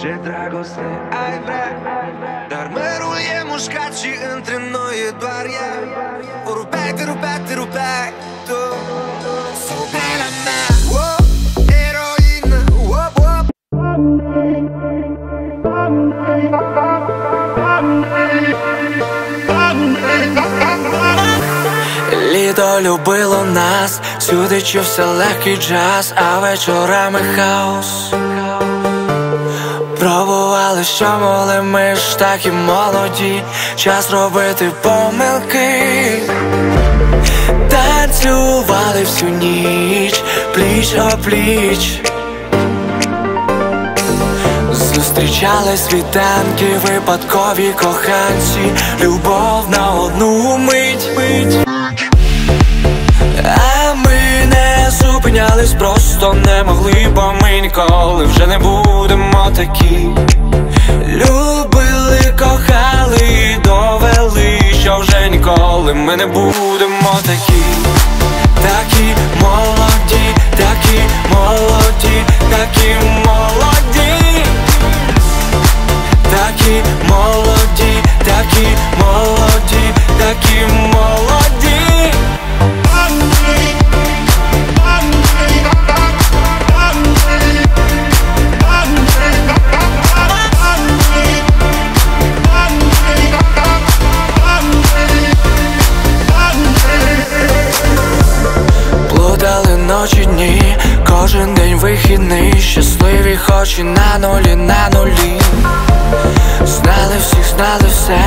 Ce dragoste ai vrea, dar mărul e mușcat și între noi e doar ea. O rupeai, te rupeai, te rupeai tu. Fumela mea, oh, eroină, oh, oh. Літо любило нас, сюди чувся легкий джаз, а вечорами хаос. Пробували, що могли, ми ж такі молоді, час робити помилки. Танцювали всю ніч, пліч-о-пліч. Зустрічали світанки, випадкові коханці, любов на одну мить. А ми не зупинялись, просто не могли, бо ми ніколи вже не будемо такі. Любили, кохали і довели, що вже ніколи ми не будемо такі. Такі молоді, такі молоді, такі молоді. Такі молоді, такі молоді, такі молоді. Плутали ночі, дні, кожен день вихідний, щасливі хоч і на нулі. Знали всіх, знали все,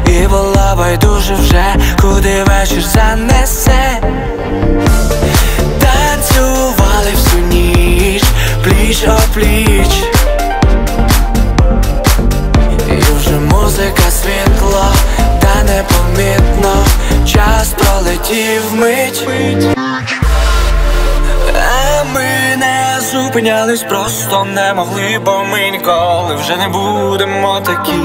і було байдуже вже, куди вечір занесе. Танцювали всю ніч, пліч-о-пліч. І вже музика, світло, та непомітно час пролетів мить. А ми не зупинялись, просто не могли, бо ми ніколи вже не будемо такі.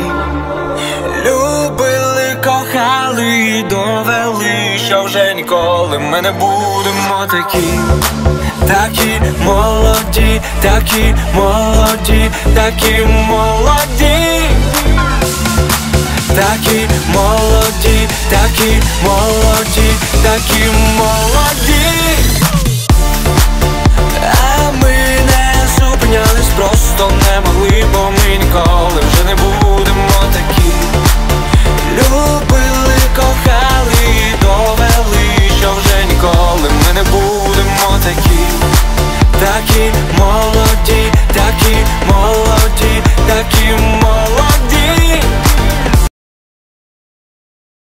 Любили, кохали і довели, що вже ніколи ми не будемо такі. Такі молоді, такі молоді, такі молоді. Такі молоді, такі молоді, такі молоді.